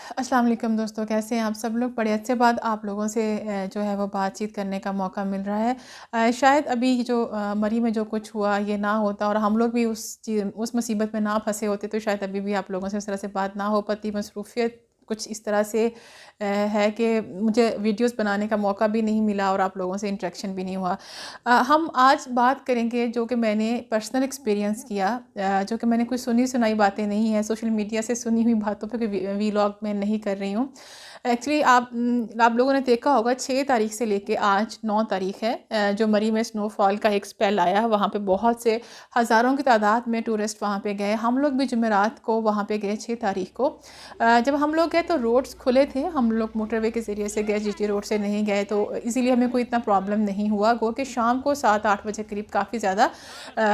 अस्सलाम वालेकुम दोस्तों, कैसे हैं आप सब लोग? बड़े अच्छे बाद आप लोगों से जो है वो बातचीत करने का मौका मिल रहा है। शायद अभी जो मरी में जो कुछ हुआ ये ना होता और हम लोग भी उस मुसीबत में ना फँसे होते तो शायद अभी भी आप लोगों से उस तरह से बात ना हो पाती। मसरूफ़ियत कुछ इस तरह से है कि मुझे वीडियोज़ बनाने का मौका भी नहीं मिला और आप लोगों से इंटरेक्शन भी नहीं हुआ। हम आज बात करेंगे जो कि मैंने पर्सनल एक्सपीरियंस किया, जो कि मैंने कोई सुनी सुनाई बातें नहीं है, सोशल मीडिया से सुनी हुई बातों पे कोई वीलॉग मैं नहीं कर रही हूँ। एक्चुअली आप लोगों ने देखा होगा 6 तारीख से लेके आज 9 तारीख है, जो मरी में स्नोफॉल का एक स्पेल आया, वहाँ पे बहुत से हज़ारों की तादाद में टूरिस्ट वहाँ पे गए। हम लोग भी जुमेरात को वहाँ पे गए 6 तारीख को। जब हम लोग गए तो रोड्स खुले थे, हम लोग मोटरवे के ज़रिए से गए, जीटी रोड से नहीं गए, तो इसीलिए हमें कोई इतना प्रॉब्लम नहीं हुआ। गो कि शाम को 7-8 बजे करीब काफ़ी ज़्यादा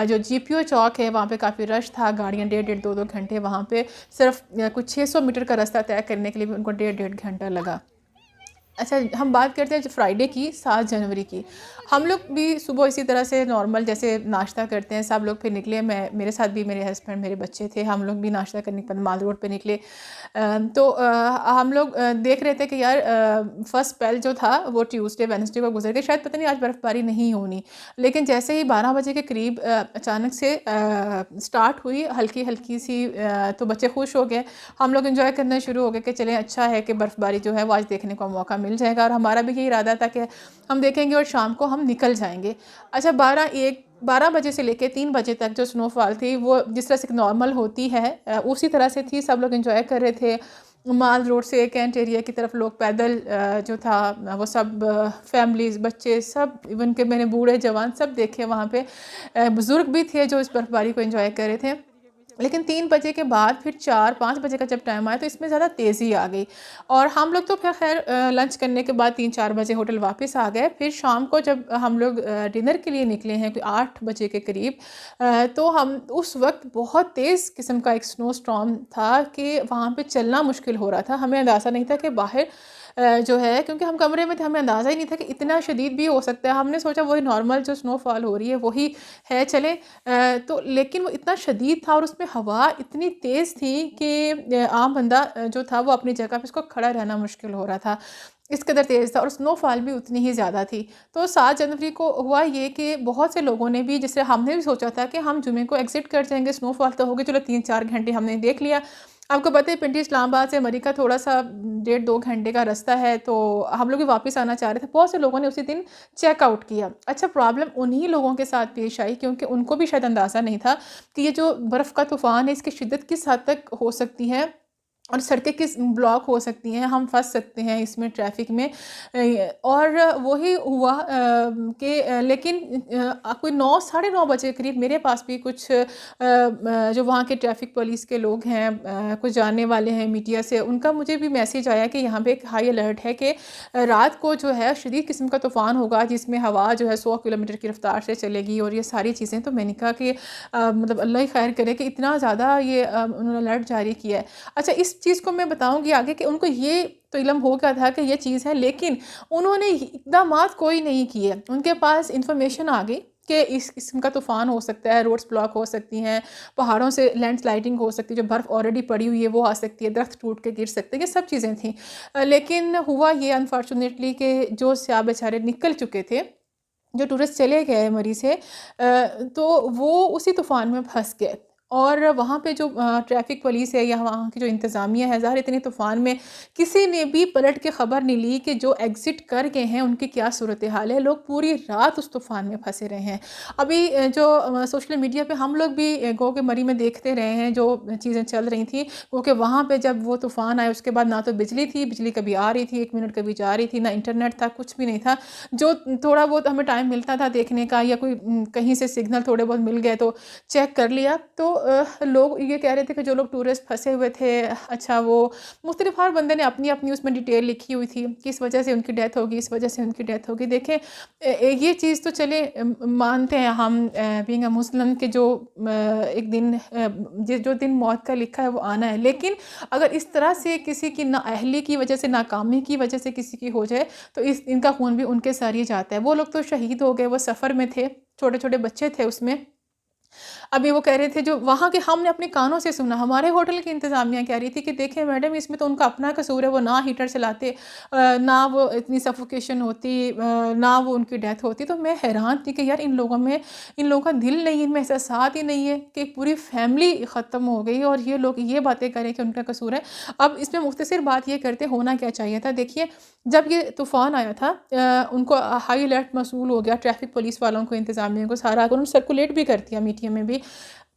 जो जीपीओ चौक है वहाँ पे काफ़ी रश था। गाड़ियाँ डेढ़-डेढ़ 2-2 घंटे वहाँ पे सिर्फ कुछ 600 मीटर का रास्ता तय करने के लिए भी उनको डेढ़-डेढ़ घंटा लगा। अच्छा, हम बात करते हैं जो फ्राइडे की 7 जनवरी की। हम लोग भी सुबह इसी तरह से नॉर्मल जैसे नाश्ता करते हैं, सब लोग फिर निकले। मेरे साथ भी मेरे हस्बैंड, मेरे बच्चे थे। हम लोग भी नाश्ता करने के बाद माल रोड पे निकले। तो हम लोग देख रहे थे कि यार फर्स्ट स्पेल जो था वो ट्यूसडे वेडनेसडे को गुजर गया, शायद पता नहीं आज बर्फ़बारी नहीं होनी। लेकिन जैसे ही 12 बजे के करीब अचानक से स्टार्ट हुई हल्की-हल्की सी, तो बच्चे खुश हो गए। हम लोग एंजॉय करना शुरू हो गए कि चलें अच्छा है कि बर्फ़बारी जो है वो आज देखने को मौका मिल जाएगा, और हमारा भी यही इरादा था कि हम देखेंगे और शाम को हम निकल जाएँगे। अच्छा, 12 बजे से लेके 3 बजे तक जो स्नोफॉल थी वो जिस तरह से नॉर्मल होती है उसी तरह से थी। सब लोग एंजॉय कर रहे थे। माल रोड से कैंट एरिया की तरफ लोग पैदल जो था वो सब फैमिलीज़, बच्चे सब, इवन के मैंने बूढ़े जवान सब देखे वहाँ पे। बुज़ुर्ग भी थे जो इस बर्फ़बारी को एंजॉय कर रहे थे। लेकिन 3 बजे के बाद फिर 4-5 बजे का जब टाइम आया तो इसमें ज़्यादा तेज़ी आ गई, और हम लोग तो फिर खैर लंच करने के बाद 3-4 बजे होटल वापस आ गए। फिर शाम को जब हम लोग डिनर के लिए निकले हैं कोई 8 बजे के करीब, तो हम उस वक्त बहुत तेज़ किस्म का एक स्नो स्टॉर्म था कि वहाँ पे चलना मुश्किल हो रहा था। हमें अंदाज़ा नहीं था कि बाहर जो है, क्योंकि हम कमरे में थे, हमें अंदाज़ा ही नहीं था कि इतना शदीद भी हो सकता है। हमने सोचा वही नॉर्मल जो स्नोफॉल हो रही है वही है, चले। तो लेकिन वो इतना शदीद था और उसमें हवा इतनी तेज़ थी कि आम बंदा जो था वो अपनी जगह पे उसको खड़ा रहना मुश्किल हो रहा था। इस कदर तेज़ था और स्नोफॉल भी उतनी ही ज़्यादा थी। तो 7 जनवरी को हुआ ये कि बहुत से लोगों ने भी, जैसे हमने भी सोचा था कि हम जुमे को एग्ज़िट कर जाएँगे, स्नोफॉल तो होगी, चलो 3-4 घंटे हमने देख लिया। आपको पता है पिंडी इस्लामाबाद से मरी का थोड़ा-सा 1.5-2 घंटे का रास्ता है, तो हम लोग भी वापस आना चाह रहे थे। बहुत से लोगों ने उसी दिन चेकआउट किया। अच्छा, प्रॉब्लम उन्हीं लोगों के साथ पेश आई क्योंकि उनको भी शायद अंदाज़ा नहीं था कि ये जो बर्फ़ का तूफ़ान है इसकी शिद्दत किस हद तक हो सकती है और सड़कें किस ब्लॉक हो सकती हैं, हम फँस सकते हैं इसमें ट्रैफ़िक में। और वही हुआ कि लेकिन कोई 9 साढ़े 9 बजे के करीब मेरे पास भी कुछ जो वहाँ के ट्रैफ़िक पुलिस के लोग हैं, कुछ जानने वाले हैं मीडिया से, उनका मुझे भी मैसेज आया कि यहाँ पे एक हाई अलर्ट है कि रात को जो है शदीद किस्म का तूफ़ान होगा जिसमें हवा जो है 100 किलोमीटर की रफ़्तार से चलेगी और ये सारी चीज़ें। तो मैंने कहा कि मतलब अल्लाह ही खैर करे कि इतना ज़्यादा ये उन्होंने अलर्ट जारी किया है। अच्छा, इस चीज़ को मैं बताऊँगी आगे कि उनको ये तो इल्म हो गया था कि ये चीज़ है, लेकिन उन्होंने इक़दामात कोई नहीं किए। उनके पास इन्फॉर्मेशन आ गई कि इस किस्म का तूफ़ान हो सकता है, रोड्स ब्लॉक हो सकती हैं, पहाड़ों से लैंडस्लाइडिंग हो सकती है, जो बर्फ़ ऑलरेडी पड़ी हुई है वो आ सकती है, दरख्त टूट के गिर सकते हैं, ये सब चीज़ें थी। लेकिन हुआ ये अनफॉर्चुनेटली कि जो स्याह बेचारे निकल चुके थे, जो टूरिस्ट चले गए मरी से, तो वो उसी तूफ़ान में फँस गए। और वहाँ पे जो ट्रैफ़िक पुलिस है या वहाँ की जो इंतज़ामिया है, ज़ाहिर इतने तूफ़ान में किसी ने भी पलट के ख़बर नहीं ली कि जो एग्ज़िट कर गए हैं उनकी क्या सूरत हाल है। लोग पूरी रात उस तूफ़ान में फँसे रहे हैं। अभी जो सोशल मीडिया पे हम लोग भी गो के मरी में देखते रहे हैं जो चीज़ें चल रही थी, क्योंकि वहाँ पे जब वो तूफ़ान आया उसके बाद ना तो बिजली थी, बिजली कभी आ रही थी 1 मिनट कभी जा रही थी, ना इंटरनेट था, कुछ भी नहीं था। जो थोड़ा बहुत हमें टाइम मिलता था देखने का या कोई कहीं से सिग्नल थोड़े बहुत मिल गए तो चेक कर लिया। तो लोग ये कह रहे थे कि जो लोग टूरिस्ट फँसे हुए थे, अच्छा वो मुख्तलिफ हर बंदे ने अपनी-अपनी उसमें डिटेल लिखी हुई थी कि इस वजह से उनकी डेथ होगी, इस वजह से उनकी डेथ होगी। देखें, ये चीज़ तो चले मानते हैं हम बीइंग अ मुस्लिम कि जो एक दिन जो दिन मौत का लिखा है वो आना है। लेकिन अगर इस तरह से किसी की नाअहली की वजह से, नाकामी की वजह से किसी की हो जाए तो इनका खून भी उनके सर ही जाता है। वो लोग तो शहीद हो गए, वो सफ़र में थे, छोटे-छोटे बच्चे थे उसमें। अभी वो कह रहे थे जो वहाँ के, हमने अपने कानों से सुना, हमारे होटल की इंतज़ामिया कह रही थी कि देखें मैडम, इसमें तो उनका अपना कसूर है, वो ना हीटर चलाते, ना वो इतनी सफोकेशन होती, ना वो उनकी डेथ होती। तो मैं हैरान थी कि यार इन लोगों में, इन लोगों का दिल नहीं, इनमें एहसास ही नहीं है कि पूरी फैमिली ख़त्म हो गई और ये लोग ये बातें करें कि उनका कसूर है। अब इसमें मुख्तसर बात ये करते, होना क्या चाहिए था। देखिए जब ये तूफ़ान आया था, उनको हाई अलर्ट मौसूल हो गया, ट्रैफिक पुलिस वालों को, इंतज़ामिया को, सारा उन्होंने सर्कुलेट भी कर दिया मीडिया में भी।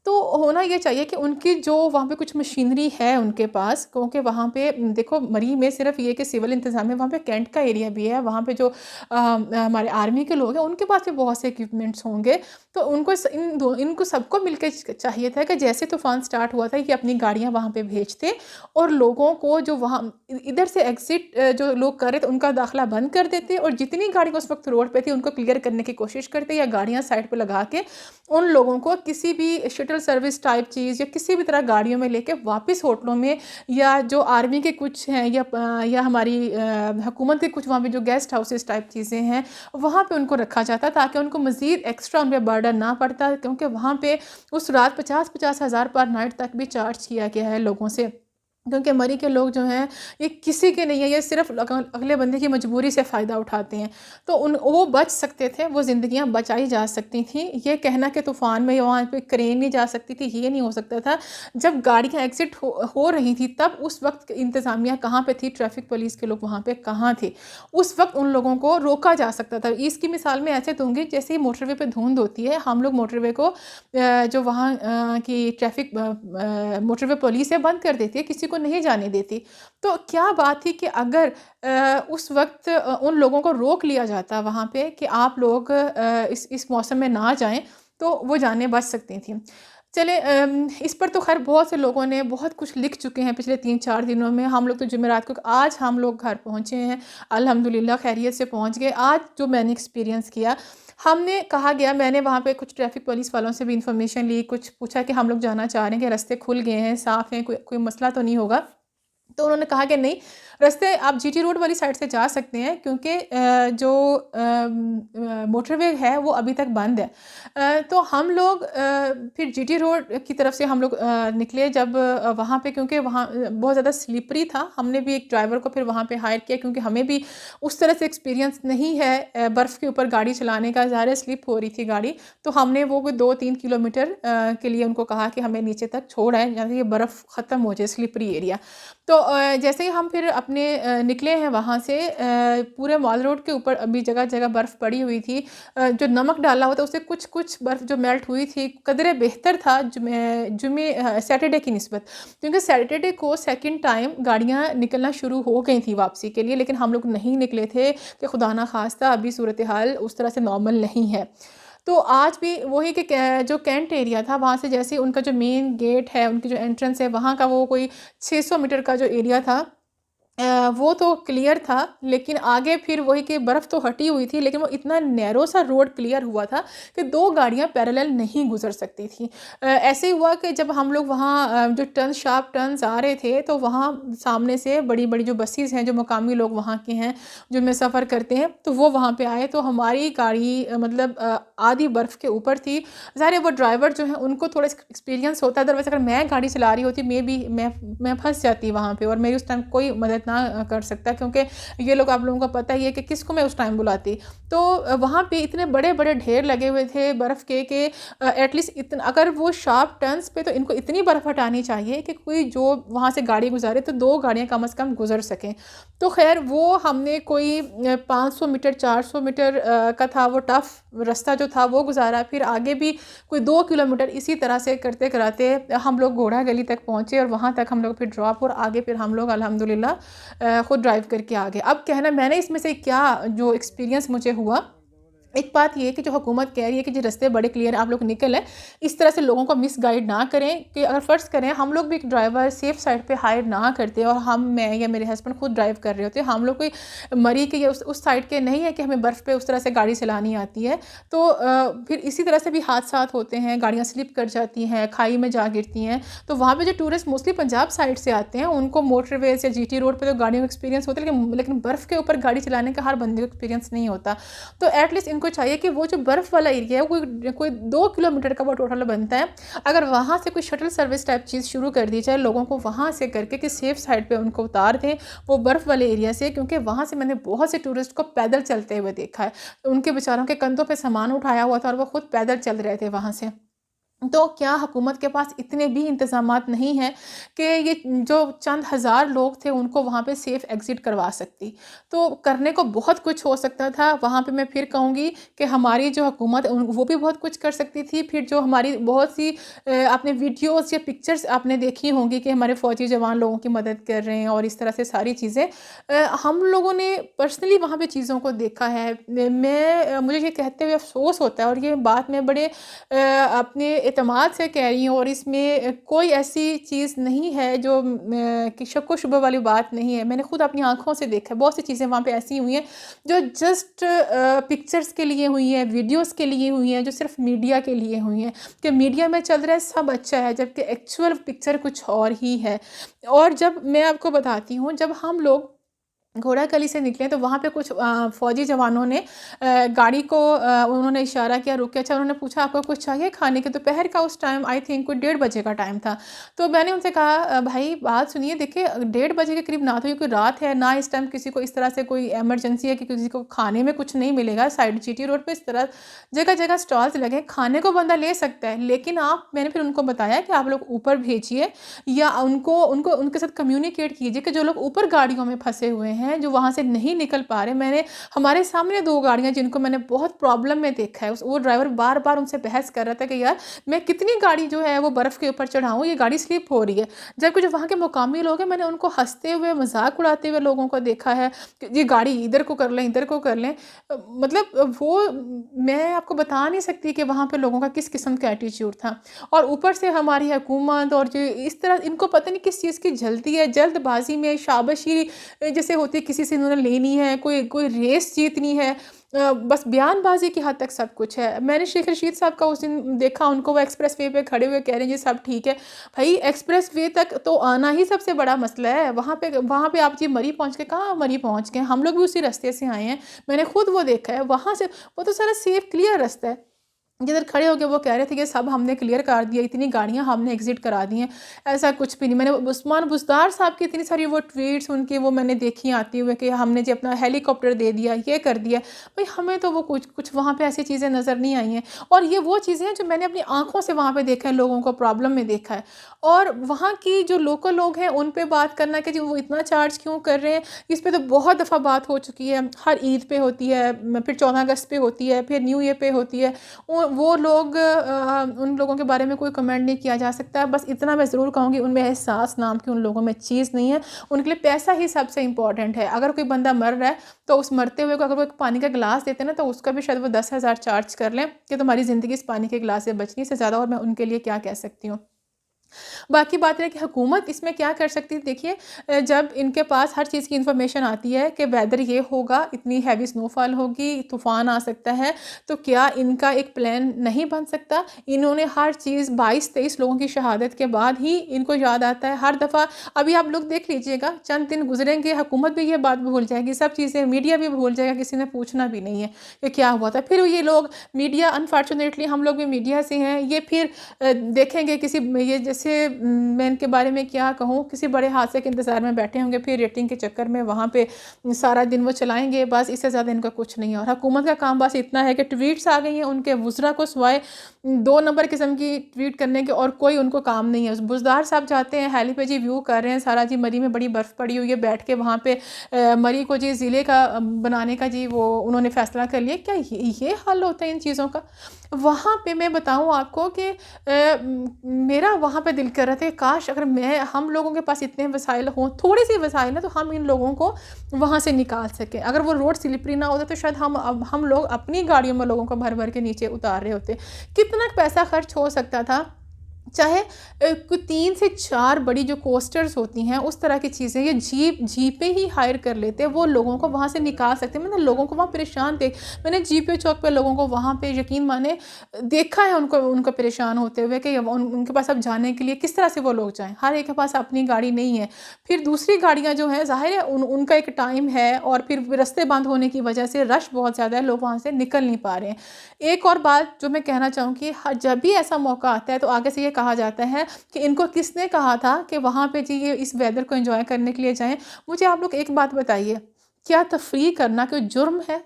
तो होना ये चाहिए कि उनकी जो वहाँ पे कुछ मशीनरी है उनके पास, क्योंकि वहाँ पे देखो मरी में सिर्फ ये कि सिविल इंतज़ाम है, वहाँ पे कैंट का एरिया भी है, वहाँ पे जो हमारे आर्मी के लोग हैं उनके पास भी बहुत से इक्विपमेंट्स होंगे। तो उनको इनको सबको मिलकर चाहिए था कि जैसे तूफ़ान स्टार्ट हुआ था ये अपनी गाड़ियाँ वहाँ पे भेजते और लोगों को जो वहाँ इधर से एग्ज़िट जो लोग कर रहे थे उनका दाखिला बंद कर देते और जितनी गाड़ी उस वक्त रोड पे थी उनको क्लियर करने की कोशिश करते या गाड़ियाँ साइड पे लगा के उन लोगों को किसी भी शटल सर्विस टाइप चीज़ या किसी भी तरह गाड़ियों में लेके वापस होटलों में, या जो आर्मी के कुछ हैं या हमारी हुकूमत के कुछ वहाँ पे जो गेस्ट हाउसेस टाइप चीज़ें हैं वहाँ पे उनको रखा जाता ताकि उनको मज़ीद एक्स्ट्रा उन पर बर्डन ना पड़ता, क्योंकि वहाँ पे उस रात 50-50 हज़ार पर नाइट तक भी चार्ज किया गया है लोगों से। क्योंकि मरी के लोग जो हैं ये किसी के नहीं है, ये सिर्फ अगले बंदे की मजबूरी से फ़ायदा उठाते हैं। तो वो बच सकते थे, वो ज़िंदगियां बचाई जा सकती थी। ये कहना कि तूफ़ान में वहाँ पे क्रेन नहीं जा सकती थी, ये नहीं हो सकता था। जब गाड़ियाँ एग्ज़िट हो रही थी तब उस वक्त इंतज़ामिया कहाँ पे थी, ट्रैफिक पुलिस के लोग वहाँ पे कहाँ थे, उस वक्त उन लोगों को रोका जा सकता था। इसकी मिसाल मैं ऐसे दूँगी, जैसे ही मोटरवे पर धुंध होती है, हम लोग मोटरवे को जो वहाँ की ट्रैफिक मोटरवे पुलिस है बंद कर देती है, किसी को नहीं जाने देती। तो क्या बात थी कि अगर उस वक्त उन लोगों को रोक लिया जाता वहाँ पे कि आप लोग इस मौसम में ना जाएं, तो वो जानें बच सकती थी। चले इस पर तो खैर बहुत से लोगों ने बहुत कुछ लिख चुके हैं पिछले 3-4 दिनों में। हम लोग तो जुमेरात को, आज हम लोग घर पहुँचे हैं, अल्हम्दुलिल्लाह खैरियत से पहुँच गए। आज जो मैंने एक्सपीरियंस किया, हमने कहा गया, मैंने वहाँ पे कुछ ट्रैफिक पुलिस वालों से भी इंफॉर्मेशन ली, कुछ पूछा कि हम लोग जाना चाह रहे हैं कि रास्ते खुल गए हैं, साफ़ हैं, कोई मसला तो नहीं होगा। तो उन्होंने कहा कि नहीं, रास्ते आप जीटी रोड वाली साइड से जा सकते हैं, क्योंकि जो मोटरवे है वो अभी तक बंद है। तो हम लोग फिर जीटी रोड की तरफ से हम लोग निकले। जब वहाँ पे, क्योंकि वहाँ बहुत ज़्यादा स्लिपरी था, हमने भी एक ड्राइवर को फिर वहाँ पे हायर किया, क्योंकि हमें भी उस तरह से एक्सपीरियंस नहीं है बर्फ़ के ऊपर गाड़ी चलाने का, ज़्यादा स्लिप हो रही थी गाड़ी। तो हमने वो 2-3 किलोमीटर के लिए उनको कहा कि हमें नीचे तक छोड़ आए, जहाँ ये बर्फ़ ख़त्म हो जाए, स्लिपरी एरिया। तो जैसे ही हम फिर अपने निकले हैं वहाँ से, पूरे मॉल रोड के ऊपर अभी जगह जगह बर्फ़ पड़ी हुई थी। जो नमक डाला होता है उससे कुछ कुछ बर्फ़ जो मेल्ट हुई थी, कदरे बेहतर था जुमे सैटरडे की निस्बत, क्योंकि सैटरडे को सेकंड टाइम गाड़ियाँ निकलना शुरू हो गई थी वापसी के लिए, लेकिन हम लोग नहीं निकले थे कि खुदा ना खास्ता अभी सूरत हाल उस तरह से नॉर्मल नहीं है। तो आज भी वही कि जो कैंट एरिया था वहाँ से, जैसे उनका जो मेन गेट है, उनकी जो एंट्रेंस है, वहाँ का वो कोई 600 मीटर का जो एरिया था, वो तो क्लियर था, लेकिन आगे फिर वही कि बर्फ़ तो हटी हुई थी, लेकिन वो इतना नैरो सा रोड क्लियर हुआ था कि 2 गाड़ियाँ पैरेलल नहीं गुजर सकती थी। ऐसे ही हुआ कि जब हम लोग वहाँ जो शार्प टर्न्स आ रहे थे, तो वहाँ सामने से बड़ी बड़ी जो बसेस हैं, जो मुकामी लोग वहाँ के हैं जो में सफ़र करते हैं, तो वो वहाँ पे आए। तो हमारी गाड़ी मतलब आधी बर्फ़ के ऊपर थी। ज़ाहिर है वो ड्राइवर जो है उनको थोड़ा एक्सपीरियंस होता है, अदरवाइज़ अगर मैं गाड़ी चला रही होती मैं फंस जाती वहाँ पे, और मेरी उस टाइम कोई मदद ना कर सकता, क्योंकि ये लोग, आप लोगों को पता ही है कि किसको मैं उस टाइम बुलाती। तो वहाँ पे इतने बड़े बड़े ढेर लगे हुए थे बर्फ़ के कि एटलीस्ट इतना, अगर वो शार्प टर्न्स पे, तो इनको इतनी बर्फ़ हटानी चाहिए कि कोई जो वहाँ से गाड़ी गुजारे तो 2 गाड़ियाँ कम से कम गुजर सकें। तो खैर वो हमने कोई 500 मीटर 400 मीटर का था वो टफ़ रास्ता जो था वो गुजारा। फिर आगे भी कोई 2 किलोमीटर इसी तरह से करते कराते हम लोग घोड़ा गली तक पहुँचे, और वहाँ तक हम लोग फिर ड्रॉप, और आगे फिर हम लोग अल्हम्दुलिल्लाह ख़ुद ड्राइव करके आ गए। अब कहना, मैंने इसमें से क्या जो एक्सपीरियंस मुझे हुआ, एक बात ये है कि जो हुकूमत कह रही है कि जो रास्ते बड़े क्लियर आप लोग निकल आए, इस तरह से लोगों को मिस गाइड ना करें। कि अगर फ़र्ज़ करें हम लोग भी एक ड्राइवर सेफ़ साइड पे हायर ना करते, और मैं या मेरे हस्बैंड खुद ड्राइव कर रहे होते, हम लोग कोई मरी के या उस साइड के नहीं है कि हमें बर्फ़ पे उस तरह से गाड़ी चलानी आती है, तो फिर इसी तरह से भी हादसा होते हैं, गाड़ियाँ स्लिप कर जाती हैं, खाई में जा गिरती हैं। तो वहाँ पर जो टूरिस्ट मोस्टली पंजाब साइड से आते हैं, उनको मोटरवेज़ या जीटी रोड पर तो गाड़ियों का एक्सपीरियंस होता है, लेकिन बर्फ़ के ऊपर गाड़ी चलाने का हर बंदे को एक्सपीरियंस नहीं होता। तो एटलीस्ट इनको उनको चाहिए कि वो जो बर्फ़ वाला एरिया है, कोई कोई 2 किलोमीटर का वो टोटल बनता है। अगर वहाँ से कोई शटल सर्विस टाइप चीज़ शुरू कर दी जाए, लोगों को वहाँ से करके कि सेफ़ साइड पे उनको उतार दें वो बर्फ़ वाले एरिया से, क्योंकि वहाँ से मैंने बहुत से टूरिस्ट को पैदल चलते हुए देखा है। उनके बेचारों के कंधों पे सामान उठाया हुआ था और वो खुद पैदल चल रहे थे वहाँ से। तो क्या हुकूमत के पास इतने भी इंतज़ामात नहीं हैं कि ये जो चंद हज़ार लोग थे उनको वहाँ पे सेफ़ एग्ज़िट करवा सकती? तो करने को बहुत कुछ हो सकता था। वहाँ पे मैं फिर कहूँगी कि हमारी जो हुकूमत है वो भी बहुत कुछ कर सकती थी। फिर जो हमारी बहुत सी आपने वीडियोज़ या पिक्चर्स आपने देखी होंगी कि हमारे फ़ौजी जवान लोगों की मदद कर रहे हैं और इस तरह से सारी चीज़ें। हम लोगों ने पर्सनली वहाँ पे चीज़ों को देखा है। मुझे ये कहते हुए अफ़सोस होता है और ये बात मैं बड़े अपने एतमाद से कह रही हूँ और इसमें कोई ऐसी चीज़ नहीं है जो कि शक व शुबा वाली बात नहीं है। मैंने खुद अपनी आँखों से देखा है, बहुत सी चीज़ें वहाँ पे ऐसी हुई हैं जो जस्ट पिक्चर्स के लिए हुई हैं, वीडियोज़ के लिए हुई हैं, जो सिर्फ़ मीडिया के लिए हुई हैं कि मीडिया में चल रहा है सब अच्छा है, जबकि एक्चुअल पिक्चर कुछ और ही है। और जब मैं आपको बताती हूँ, जब हम लोग घोड़ाकली से निकले तो वहाँ पे कुछ फ़ौजी जवानों ने गाड़ी को उन्होंने इशारा किया, रुक के। अच्छा, उन्होंने पूछा आपको कुछ चाहिए खाने के? दोपहर का उस टाइम आई थिंक कोई 1:30 बजे का टाइम था। तो मैंने उनसे कहा भाई बात सुनिए, देखिए 1:30 बजे के करीब ना तो ये कोई रात है, ना इस टाइम किसी को इस तरह से कोई इमरजेंसी है कि किसी को खाने में कुछ नहीं मिलेगा। साइड जीटी रोड पे इस तरह जगह-जगह स्टॉल्स लगे हैं, खाने को बंदा ले सकता है। लेकिन मैंने फिर उनको बताया कि आप लोग ऊपर भेजिए या उनको उनको उनके साथ कम्युनिकेट कीजिए कि जो लोग ऊपर गाड़ियों में फँसे हुए हैं, जो वहाँ से नहीं निकल पा रहे। मैंने हमारे सामने 2 गाड़ियाँ जिनको मैंने बहुत प्रॉब्लम में देखा है, उस वो ड्राइवर बार-बार उनसे बहस कर रहा था कि यार मैं कितनी गाड़ी जो है वो बर्फ़ के ऊपर चढ़ाऊँ, ये गाड़ी स्लिप हो रही है। जबकि जो वहाँ के मुकामी लोग हैं, मैंने उनको हँसते हुए, मज़ाक उड़ाते हुए लोगों को देखा है कि ये गाड़ी इधर को कर लें, इधर को कर लें। मतलब वो मैं आपको बता नहीं सकती कि वहाँ पे लोगों का किस किस्म का एटीट्यूड था। और ऊपर से हमारी हुकूमत और जो इस तरह इनको पता नहीं किस चीज़ की जल्दी है, जल्दबाज़ी में शाबाशी जैसे होती है किसी से इन्होंने लेनी है, कोई कोई रेस जीतनी है। बस बयानबाज़ी की हद तक सब कुछ है। मैंने शेख रशीद साहब का उस दिन देखा, उनको वो एक्सप्रेस वे पे खड़े हुए कह रहे हैं जी सब ठीक है। भई एक्सप्रेस वे तक तो आना ही सबसे बड़ा मसला है। वहाँ पे आप जी मरी पहुँच के, कहाँ मरी पहुँच गए? हम लोग भी उसी रास्ते से आए हैं। मैंने खुद वो देखा है। वहाँ से वो तो सारा सेफ क्लियर रास्ता है। जिधर खड़े होके वो कह रहे थे कि सब हमने क्लियर कर दिया, इतनी गाड़ियाँ हमने एग्ज़िट करा दी हैं। ऐसा कुछ भी नहीं। मैंने उस्मान बुज़दार साहब की इतनी सारी वो ट्वीट्स उनकी वो मैंने देखी आती हुए कि हमने जी अपना हेलीकॉप्टर दे दिया, ये कर दिया। भई हमें तो वो कुछ कुछ वहाँ पे ऐसी चीज़ें नज़र नहीं आई हैं। और ये वो चीज़ें हैं जो मैंने अपनी आँखों से वहाँ पे देखा है, लोगों को प्रॉब्लम में देखा है। और वहाँ की जो लोकल लोग हैं उन पे बात करना कि जी वो इतना चार्ज क्यों कर रहे हैं, इस पे तो बहुत दफ़ा बात हो चुकी है। हर ईद पे होती है, फिर 14 अगस्त पे होती है, फिर न्यू ईयर पे होती है। वो लोग उन लोगों के बारे में कोई कमेंट नहीं किया जा सकता। बस इतना मैं ज़रूर कहूँगी, उनमें एहसास नाम की उन लोगों में चीज़ नहीं है। उनके लिए पैसा ही सबसे इम्पोर्टेंट है। अगर कोई बंदा मर रहा है तो उस मरते हुए को अगर वो एक पानी का गिलास देते हैं ना, तो उसका भी शायद वो 10,000 चार्ज कर लें कि तुम्हारी ज़िंदगी इस पानी के गिलास से बचनी, इससे ज़्यादा और मैं उनके लिए क्या कह सकती हूँ। बाकी बात है कि हुकूमत इसमें क्या कर सकती है। देखिए जब इनके पास हर चीज़ की इन्फॉर्मेशन आती है कि वेदर ये होगा, इतनी हैवी स्नोफॉल होगी, तूफ़ान आ सकता है, तो क्या इनका एक प्लान नहीं बन सकता? इन्होंने हर चीज़ 22-23 लोगों की शहादत के बाद ही इनको याद आता है हर दफ़ा। अभी आप लोग देख लीजिएगा, चंद दिन गुजरेंगे, हुकूमत भी ये बात भूल जाएगी, सब चीज़ें मीडिया भी भूल जाएगा, किसी ने पूछना भी नहीं है कि क्या हुआ था। फिर ये लोग मीडिया, अनफॉर्चुनेटली हम लोग भी मीडिया से हैं, ये फिर देखेंगे किसी ये जैसे मैं इनके बारे में क्या कहूँ, किसी बड़े हादसे के इंतज़ार में बैठे होंगे, फिर रेटिंग के चक्कर में वहाँ पे सारा दिन वो चलाएँगे, बस इससे ज़्यादा इनका कुछ नहीं है। और हुकूमत का काम बस इतना है कि ट्वीट्स आ गई हैं उनके वुज़रा को सिवाय 2 नंबर किस्म की ट्वीट करने के और कोई उनको काम नहीं है। बुज़दार साहब जाते हैं हेली पे जी व्यू कर रहे हैं सारा, जी मरी में बड़ी बर्फ़ पड़ी हुई है, बैठ के वहाँ पे मरी को जी ज़िले का बनाने का जी वो उन्होंने फ़ैसला कर लिया। क्या ये हल होता है इन चीज़ों का? वहाँ पे मैं बताऊँ आपको कि मेरा वहाँ पे दिल कर रहा था काश अगर हम लोगों के पास इतने वसाइल हों, थोड़ी सी वसाइल है, तो हम इन लोगों को वहाँ से निकाल सकें। अगर वो रोड स्लिपरी ना होता तो शायद हम लोग अपनी गाड़ियों में लोगों को भर भर के नीचे उतार रहे होते। कितना पैसा खर्च हो सकता था चाहे कोई 3 से 4 बड़ी जो कोस्टर्स होती हैं, उस तरह की चीज़ें, या जीपें ही हायर कर लेते हैं, वो लोगों को वहाँ से निकाल सकते हैं। मैंने लोगों को वहाँ परेशान देख मैंने जीपे चौक पे लोगों को वहाँ पे यकीन माने देखा है, उनको उनको परेशान होते हुए कि उनके पास अब जाने के लिए किस तरह से वो लोग जाएँ। हर एक के पास अपनी गाड़ी नहीं है। फिर दूसरी गाड़ियाँ जो हैं, ज़ाहिर है उनका एक टाइम है, और फिर रास्ते बंद होने की वजह से रश बहुत ज़्यादा है, लोग वहाँ से निकल नहीं पा रहे हैं। एक और बात जो मैं कहना चाहूँगी, जब भी ऐसा मौका आता है तो आगे से ये कहा जाता है कि इनको किसने कहा था कि वहाँ पे जी ये इस वेदर को एंजॉय करने के लिए जाएं। मुझे आप लोग एक बात बताइए, क्या तफरीह करना कोई जुर्म है?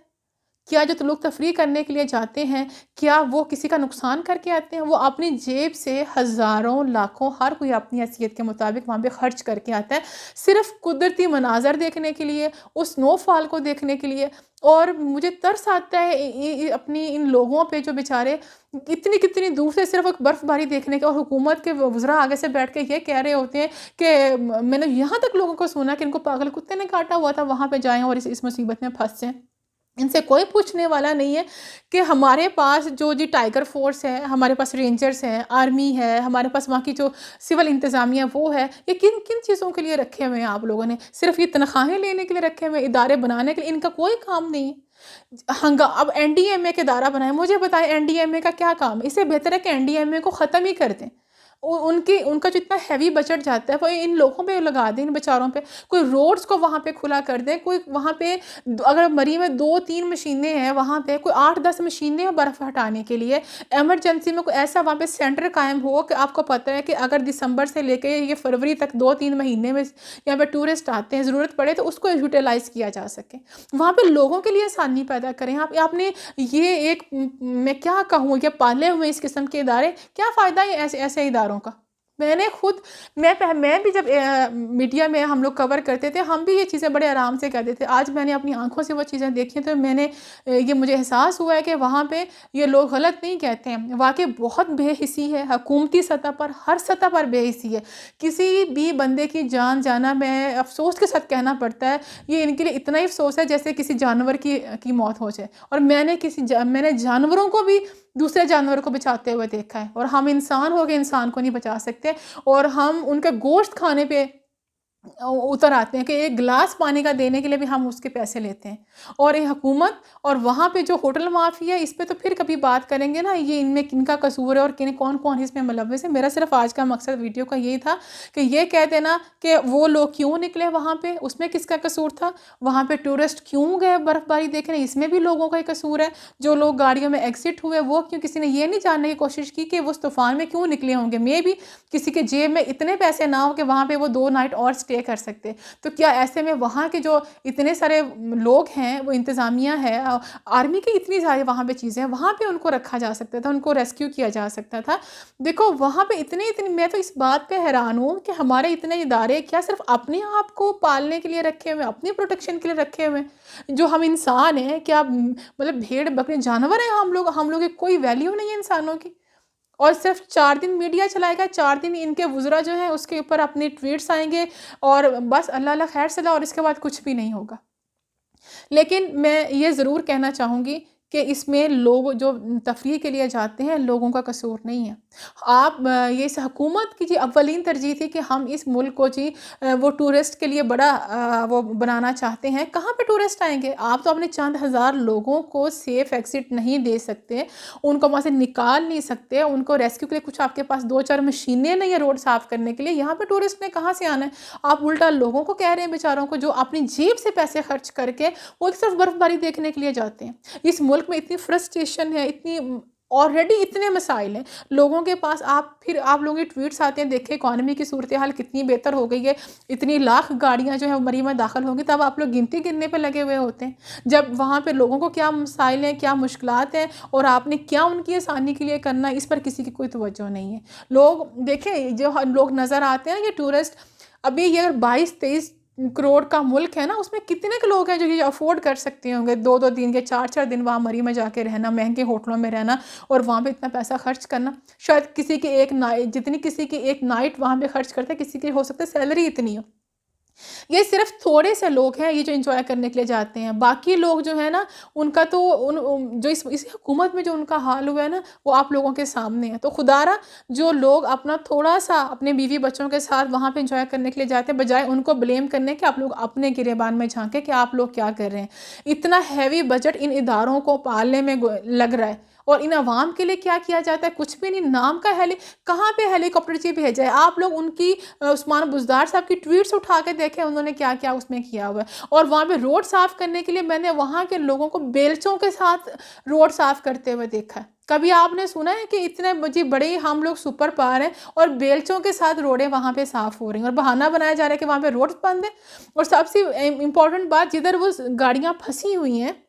क्या जो तो लोग तफरीह करने के लिए जाते हैं, क्या वो किसी का नुकसान करके आते हैं? वो अपनी जेब से हज़ारों, लाखों, हर कोई अपनी हैसियत के मुताबिक वहाँ पे खर्च करके आता है, सिर्फ़ कुदरती मनाज़र देखने के लिए, उस स्नोफॉल को देखने के लिए। और मुझे तरस आता है अपनी इन लोगों पे जो बेचारे कितनी-कितनी दूर से सिर्फ़ एक बर्फ़बारी देखने के, और हुकूमत के वज़रा आगे से बैठ के ये कह रहे होते हैं कि मैंने यहाँ तक लोगों को सुना कि इनको पागल कुत्ते ने काटा हुआ था, वहाँ पे जाएँ और इस मुसीबत में फँस जाएँ। इनसे कोई पूछने वाला नहीं है कि हमारे पास जो जी टाइगर फ़ोर्स है, हमारे पास रेंजर्स हैं, आर्मी है, हमारे पास वहाँ की जो सिविल इंतज़ामिया वो है, ये किन-किन चीज़ों के लिए रखे हुए हैं आप लोगों ने? सिर्फ़ ये तनख़्वाहें लेने के लिए रखे हुए हैं, इदारे बनाने के लिए, इनका कोई काम नहीं है। अब एनडीएमए के इदारा बनाएँ, मुझे बताएँ एनडीएमए का क्या काम है? इससे बेहतर है कि एनडीएमए को ख़त्म ही कर दें। उ उनकी उनका जो इतना हेवी बजट जाता है, वो इन लोगों पे लगा दें, इन बेचारों पे। कोई रोड्स को वहाँ पे खुला कर दें, कोई वहाँ पे अगर मरी में 2-3 मशीनें हैं वहाँ पे, कोई 8-10 मशीनें हैं बर्फ़ हटाने के लिए। इमरजेंसी में कोई ऐसा वहाँ पे सेंटर कायम हो कि आपको पता है कि अगर दिसंबर से लेके ये फरवरी तक 2-3 महीने में यहाँ पे टूरिस्ट आते हैं, ज़रूरत पड़े तो उसको यूटिलाइज़ किया जा सके। वहाँ पे लोगों के लिए आसानी पैदा करें। आपने ये एक मैं क्या कहूँ, ये पाले हुए इस किस्म के इदारे, क्या फ़ायदा है ऐसे ऐसे इदारों का? मैंने खुद मैं भी जब मीडिया में हम लोग कवर करते थे, हम भी ये चीज़ें बड़े आराम से कहते थे। आज मैंने अपनी आँखों से वो चीज़ें देखी तो ये मुझे एहसास हुआ है कि वहाँ पे ये लोग गलत नहीं कहते हैं। वाक़ई बहुत बेहिसी है, हुकूमती सतह पर, हर सतह पर बेहिसी है। किसी भी बंदे की जान जाना, मैं अफ़सोस के साथ कहना पड़ता है, ये इनके लिए इतना ही अफ़सोस है जैसे किसी जानवर की मौत हो जाए। और मैंने जानवरों को भी दूसरे जानवरों को बचाते हुए देखा है, और हम इंसान हो के इंसान को नहीं बचा सकते, और हम उनका गोश्त खाने पे उतर आते हैं कि एक गिलास पानी का देने के लिए भी हम उसके पैसे लेते हैं। और ये हुकूमत और वहाँ पे जो होटल माफ़िया, इस पे तो फिर कभी बात करेंगे ना, ये इनमें किनका कसूर है और किन कौन-कौन इसमें मुलव्विस है। मेरा सिर्फ़ आज का मकसद वीडियो का यही था कि ये कह देना कि वो लोग क्यों निकले वहाँ पे, उसमें किसका कसूर था? वहाँ पे टूरिस्ट क्यों गए बर्फ़बारी देखने, इसमें भी लोगों का ही कसूर है। जो लोग गाड़ियों में एग्ज़िट हुए, वो क्यों, किसी ने ये नहीं जानने की कोशिश की कि वो उस तूफ़ान में क्यों निकले होंगे? मेबी किसी के जेब में इतने पैसे ना हो कि वहाँ पे वो 2 नाइट और स्टे कर सकते। तो क्या ऐसे में वहाँ के जो इतने सारे लोग हैं, वो इंतज़ामिया है, आर्मी की इतनी सारी वहाँ पे चीज़ें हैं, वहाँ पे उनको रखा जा सकता था, उनको रेस्क्यू किया जा सकता था। देखो वहाँ पे इतनी मैं तो इस बात पे हैरान हूँ कि हमारे इतने इदारे क्या सिर्फ़ अपने आप को पालने के लिए रखे हुए हैं, अपनी प्रोटेक्शन के लिए रखे हुए हैं? जो हम इंसान हैं, क्या मतलब भेड़-बकरी जानवर हैं हम लोग की कोई वैल्यू नहीं है इंसानों की? और सिर्फ़ 4 दिन मीडिया चलाएगा, 4 दिन इनके वुज़रा जो हैं उसके ऊपर अपने ट्वीट्स आएँगे, और बस अल्लाह अल्लाह खैर सलाह, और इसके बाद कुछ भी नहीं होगा। लेकिन मैं ये ज़रूर कहना चाहूँगी कि इसमें लोग जो तफ़रीह के लिए जाते हैं, लोगों का कसूर नहीं है। ये इस हुकूमत की जी अव्वलीन तरजीह थी कि हम इस मुल्क को जी वो टूरिस्ट के लिए बड़ा वो बनाना चाहते हैं। कहाँ पे टूरिस्ट आएँगे? आप तो अपने चंद हज़ार लोगों को सेफ़ एग्ज़िट नहीं दे सकते, उनको वहाँ से निकाल नहीं सकते, उनको रेस्क्यू के लिए कुछ आपके पास 2-4 मशीनें नहीं है रोड साफ़ करने के लिए, यहाँ पे टूरिस्ट ने कहाँ से आना है? आप उल्टा लोगों को कह रहे हैं बेचारों को, जो अपनी जेब से पैसे खर्च करके वो सिर्फ़ बर्फ़बारी देखने के लिए जाते हैं। इस मुल्क में इतनी फ्रस्ट्रेशन है, इतनी ऑलरेडी इतने मसाइल हैं लोगों के पास। आप लोगों के ट्वीट्स आते हैं, देखें इकॉनमी की सूरत हाल कितनी बेहतर हो गई है, इतनी लाख गाड़ियाँ जो है मरी में दाखिल होंगी, तब आप लोग गिनती गिनने पे लगे हुए होते हैं। जब वहाँ पे लोगों को क्या मसाइल हैं, क्या मुश्किलात हैं, और आपने क्या उनकी आसानी के लिए करना है, इस पर किसी की कोई तवज्जो नहीं है। लोग देखें, जो लोग नज़र आते हैं ना, ये टूरिस्ट, अभी ये अगर 22-23 करोड़ का मुल्क है ना, उसमें कितने के लोग हैं जो ये अफ़ोर्ड कर सकते होंगे 2-2 दिन या 4-4 दिन वहाँ मरी में जाके रहना, महँगे होटलों में रहना, और वहाँ पे इतना पैसा खर्च करना। शायद किसी की एक नाइट वहाँ पे खर्च करते हैं, किसी की हो सकता है सैलरी इतनी हो। ये सिर्फ़ थोड़े से लोग हैं ये जो एन्जॉय करने के लिए जाते हैं। बाकी लोग जो है ना उनका तो जो इस हुकूमत में जो उनका हाल हुआ है ना वो आप लोगों के सामने है। तो खुदारा जो लोग अपना थोड़ा-सा अपने बीवी बच्चों के साथ वहाँ पे एन्जॉय करने के लिए जाते हैं, बजाय उनको ब्लेम करने के आप लोग अपने गिरेबान में झाँके कि आप लोग क्या कर रहे हैं। इतना हेवी बजट इन इदारों को पालने में लग रहा है और इन अवाम के लिए क्या किया जाता है? कुछ भी नहीं, नाम का कहाँ पे हेलीकॉप्टर जी भेजा है? आप लोग उनकी उस्मान बुज़दार साहब की ट्वीट्स उठा के देखें उन्होंने क्या-क्या उसमें किया हुआ है। और वहाँ पे रोड साफ़ करने के लिए मैंने वहाँ के लोगों को बेलचों के साथ रोड साफ़ करते हुए देखा है। कभी आपने सुना है कि इतने जी बड़े हम लोग सुपर पावर हैं और बेलचों के साथ रोडें वहाँ पे साफ़ हो रही हैं और बहाना बनाया जा रहा है कि वहाँ पे रोड्स बंद हैं। और सबसे इम्पोर्टेंट बात, जिधर वो गाड़ियाँ फँसी हुई हैं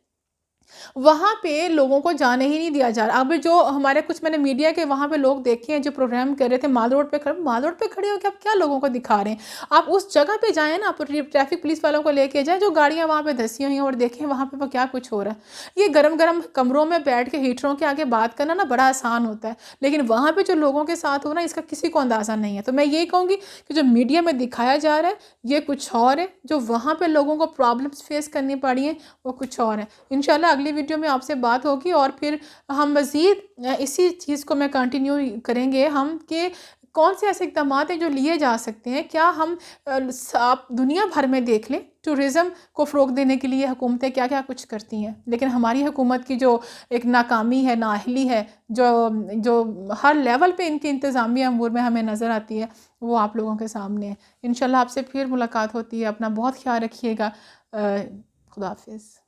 वहाँ पे लोगों को जाने ही नहीं दिया जा रहा। अब जो हमारे कुछ मैंने मीडिया के वहाँ पे लोग देखे हैं जो प्रोग्राम कर रहे थे माल रोड पे खड़े होके आप क्या लोगों को दिखा रहे हैं? आप उस जगह पे जाएँ ना, आप ट्रैफिक पुलिस वालों को लेके जाएँ जो गाड़ियाँ वहाँ पे धँसी हुई हैं और देखें वहाँ पे वो क्या कुछ हो रहा है। ये गरम-गरम कमरों में बैठ के हीटरों के आगे बात करना ना बड़ा आसान होता है, लेकिन वहाँ पे जो लोगों के साथ हो रहा है इसका किसी को अंदाज़ा नहीं है। तो मैं यही कहूँगी कि जो मीडिया में दिखाया जा रहा है ये कुछ और है, जो वहाँ पे लोगों को प्रॉब्लम्स फेस करनी पड़ी हैं वो कुछ और है। इंशाल्लाह अगली वीडियो में आपसे बात होगी और फिर हम मज़ीद इसी चीज़ को मैं कंटिन्यू करेंगे हम कि कौन से ऐसे इक़दामात हैं जो लिए जा सकते हैं। क्या हम आप दुनिया भर में देख लें टूरिज़्म को फ़रोग़ देने के लिए हुकूमतें क्या-क्या कुछ करती हैं, लेकिन हमारी हुकूमत की जो एक नाकामी है, नाअहली है, जो जो हर लेवल पे इनकी इंतज़ामी अमूर में हमें नज़र आती है, वो आप लोगों के सामने है। इंशाल्लाह आपसे फिर मुलाकात होती है। अपना बहुत ख़्याल रखिएगा। खुदा हाफ़िज़।